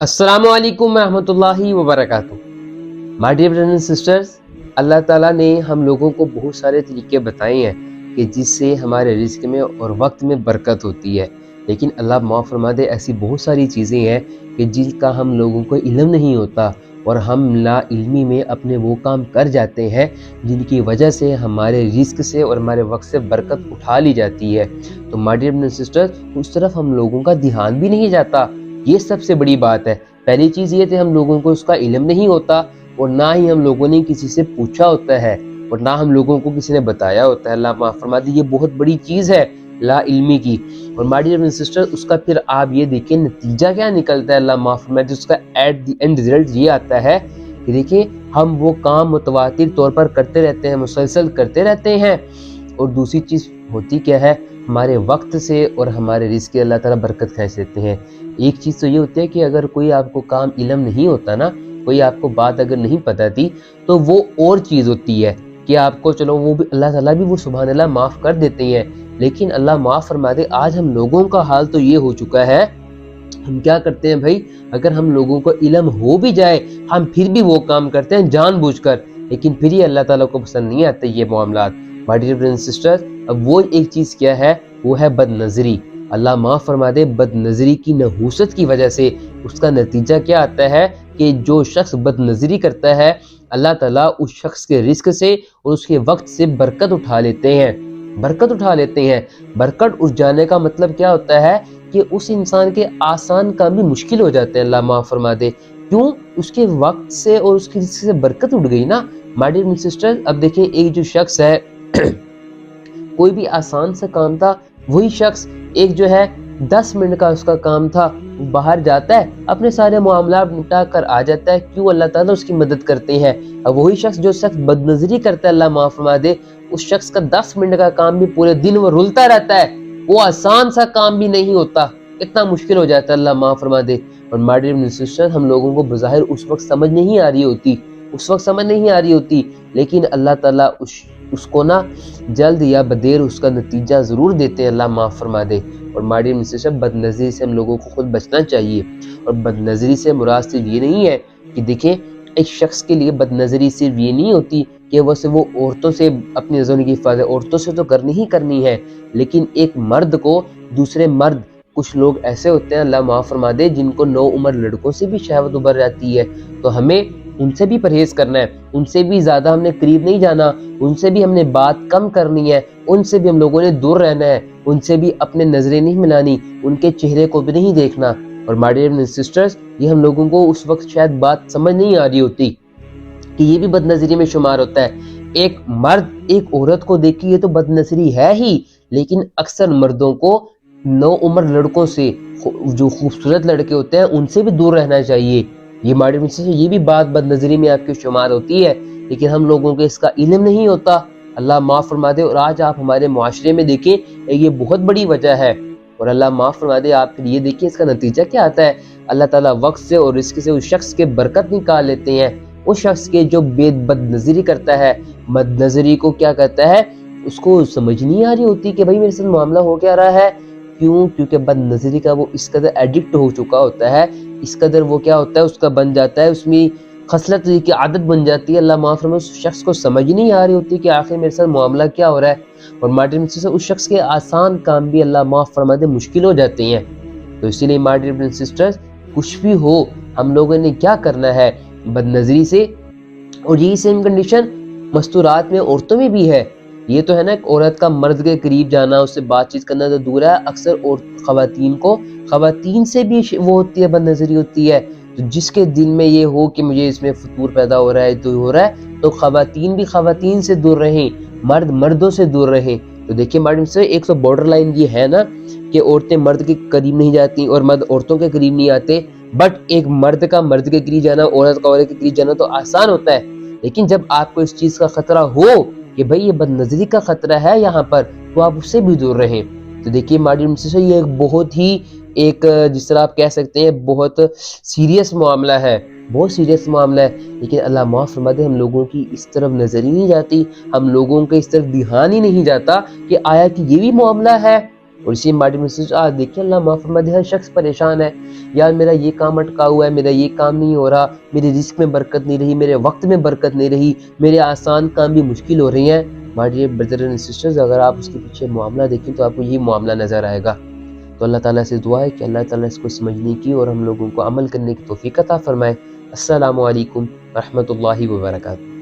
अस्सलाम वालेकुम रहमतुल्लाहि व बरकातुहू। My dear brothers and sisters, अल्लाह ताला ने हम लोगों को बहुत सारे तरीके बताए हैं कि जिससे हमारे रिज़्क में और वक्त में बरकत होती है। लेकिन अल्लाह माफ़ फरमा दे, ऐसी बहुत सारी चीज़ें हैं कि जिनका हम लोगों को इल्म नहीं होता और हम ला इल्मी में अपने वो काम कर जाते हैं जिनकी वजह से हमारे रिज़्क से और हमारे वक्त से बरकत उठा ली जाती है। तो my dear brothers and sisters, उस तरफ हम लोगों का ध्यान भी नहीं जाता। ये सबसे बड़ी बात है। पहली चीज़ ये थी, हम लोगों को उसका इल्म नहीं होता और ना ही हम लोगों ने किसी से पूछा होता है और ना हम लोगों को किसी ने बताया होता है। अल्लाह माफ़ फरमा दे, ये बहुत बड़ी चीज़ है ला इल्मी की। और माय डियर सिस्टर, उसका फिर आप ये देखिए नतीजा क्या निकलता है। अल्लाह माफ़ फरमा दे, उसका एट द एंड रिजल्ट ये आता है कि देखिए हम वो काम मुतवातिर तौर पर करते रहते हैं, मुसलसल करते रहते हैं। और दूसरी चीज़ होती क्या है, हमारे वक्त से और हमारे रिज़्क की अल्लाह ताला बरकत खींच लेते हैं। एक चीज़ तो ये होती है कि अगर कोई आपको काम इल्म नहीं होता ना, कोई आपको बात अगर नहीं पता थी, तो वो और चीज़ होती है कि आपको चलो वो भी अल्लाह ताला भी वो सुभान अल्लाह माफ़ कर देते हैं। लेकिन अल्लाह माफ़ फरमा दे, आज हम लोगों का हाल तो ये हो चुका है, हम क्या करते हैं भाई, अगर हम लोगों को इल्म हो भी जाए हम फिर भी वो काम करते हैं जानबूझकर, लेकिन फिर ये अल्लाह ताला को पसंद नहीं आते ये मामलात। My dear brothers and sisters, अब वो एक चीज़ क्या है, वो है बदनज़री। अल्लाह माफ़ फरमा दे, बदनज़री की नहूसत की वजह से उसका नतीजा क्या आता है कि जो शख्स बदनज़री करता है, अल्लाह ताला उस शख्स के रिज़्क से और उसके वक्त से बरकत उठा लेते हैं, बरकत उठा लेते हैं। बरकत उठ जाने का मतलब क्या होता है कि उस इंसान के आसान काम भी मुश्किल हो जाते हैं। अल्लाह माफ़ फरमा दे, क्यों? उसके वक्त से और उसके रिज़्क से बरकत उठ गई ना। माय डियर सिस्टर, अब देखिए एक जो शख्स है कोई भी आसान सा काम था, वही शख्स एक जो है 10 मिनट का उसका काम था, बाहर जाता है, अपने सारे मामला निपटा कर आ जाता है। क्यों? अल्लाह ताला उसकी मदद करते हैं। अब वही शख्स जो शख्स बदनज़री करता है, अल्लाह माफ़ फरमा दे, उस शख्स का 10 मिनट का काम भी पूरे दिन वो रुलता रहता है, वो आसान सा काम भी नहीं होता, इतना मुश्किल हो जाता है। अल्लाह माफ़ फरमा दे। और माय डियर सिस्टर, हम लोगों को बज़ाहिर उस वक्त समझ नहीं आ रही होती, उस वक्त समझ नहीं आ रही होती, लेकिन अल्लाह ताला उसको ना जल्द या बदेर उसका नतीजा ज़रूर देते हैं। अल्लाह माफ़ फरमा दे। और माय डियर सिस्टर, बदनज़री से हम लोगों को खुद बचना चाहिए। और बदनज़री से मुराद सिर्फ ये नहीं है कि देखें, एक शख्स के लिए बदनज़री सिर्फ ये नहीं होती कि वो औरतों से अपनी नज़रों की हिफाजत, औरतों से तो करनी ही करनी है, लेकिन एक मर्द को दूसरे मर्द, कुछ लोग ऐसे होते हैं अल्लाह माफ़ फरमा दे जिनको नौ उम्र लड़कों से भी शहवत उभर जाती है, तो हमें उनसे भी परहेज़ करना है, उनसे भी ज़्यादा हमने करीब नहीं जाना, उनसे भी हमने बात कम करनी है, उनसे भी हम लोगों ने दूर रहना है, उनसे भी अपने नज़रें नहीं मिलानी, उनके चेहरे को भी नहीं देखना। और माय डियर सिस्टर्स, ये हम लोगों को उस वक्त शायद बात समझ नहीं आ रही होती कि ये भी बदनज़री में शुमार होता है। एक मर्द एक औरत को देख के ये तो बदनज़री है ही, लेकिन अक्सर मर्दों को नौ उम्र लड़कों से, जो खूबसूरत लड़के होते हैं, उनसे भी दूर रहना चाहिए। ये माय डियर सिस्टर्स, ये भी बात बदनज़री में आपकी शुमार होती है, लेकिन हम लोगों को इसका इल्म नहीं होता। अल्लाह माफ़ फरमा दे। और आज आप हमारे मुआशरे में देखें, ये बहुत बड़ी वजह है। और अल्लाह माफ़ फरमा दे, आप फिर ये देखिए इसका नतीजा क्या आता है। अल्लाह ताला वक्त से और रिज़्क से उस शख्स के बरकत निकाल लेते हैं। उस शख्स के जो बदनज़री करता है, बदनज़री को क्या कहता है, उसको समझ नहीं आ रही होती कि भाई मेरे साथ मामला हो क्या रहा है। क्यों? क्योंकि बदनज़री का वो इस कदर एडिक्ट हो चुका होता है, इस कदर वो क्या होता है, उसका बन जाता है, उसमें खसलत की आदत बन जाती है। अल्लाह माफ़ फरमाए, उस शख्स को समझ नहीं आ रही होती कि आखिर मेरे साथ मामला क्या हो रहा है। और माय डियर सिस्टर, उस शख्स के आसान काम भी अल्लाह माफ़ फरमा दे मुश्किल हो जाते हैं। तो इसीलिए माय डियर सिस्टर्स, कुछ भी हो, हम लोगों ने क्या करना है, बदनज़री से। और यही सेम कंडीशन मस्तूरात में औरतों में भी है। ये तो है ना, एक औरत का मर्द के करीब जाना, उससे बातचीत करना तो दूर है, अक्सर और खवातीन से भी वो होती है, बदनज़री होती है। तो जिसके दिल में ये हो कि मुझे इसमें फतूर पैदा हो रहा है, तो हो रहा है, तो खवातीन भी खवातीन से दूर रहें, मर्द मर्दों से दूर रहें। तो देखिए मैडम से एक तो बॉर्डर लाइन ये है ना कि औरतें मर्द के करीब नहीं जाती और मर्द औरतों के करीब नहीं आते। बट एक मर्द का मर्द के करीब जाना, औरत का औरत के करीब जाना तो आसान होता है। लेकिन जब आपको इस चीज का खतरा हो कि भाई ये बदनज़री का खतरा है यहाँ पर, तो आप उससे भी दूर रहें। तो देखिए मैडम से ये एक बहुत ही एक, जिस तरह आप कह सकते हैं, बहुत सीरियस मामला है, बहुत सीरियस मामला है। लेकिन अल्लाह माफ़ फरमा दे, हम लोगों की इस तरफ नजर ही नहीं जाती, हम लोगों के इस तरफ ध्यान ही नहीं जाता कि आया कि ये भी मामला है। اور اسی ماڈی میں آج دیکھیں اللہ معاف فرما دے، ہر شخص پریشان ہے، یار میرا یہ کام اٹکا ہوا ہے، میرا یہ کام نہیں ہو رہا، میرے رزق میں برکت نہیں رہی، میرے وقت میں برکت نہیں رہی، میرے آسان کام بھی مشکل ہو رہی ہیں۔ ماڈی بردر اینڈ سسٹرز، اگر آپ اس کے پیچھے معاملہ دیکھیں تو آپ کو یہ معاملہ نظر آئے گا۔ تو اللہ تعالیٰ سے دعا ہے کہ اللہ تعالیٰ اس کو سمجھنے کی اور ہم لوگوں کو عمل کرنے کی توفیق عطا فرمائے۔ السلام علیکم ورحمۃ اللہ وبرکاتہ۔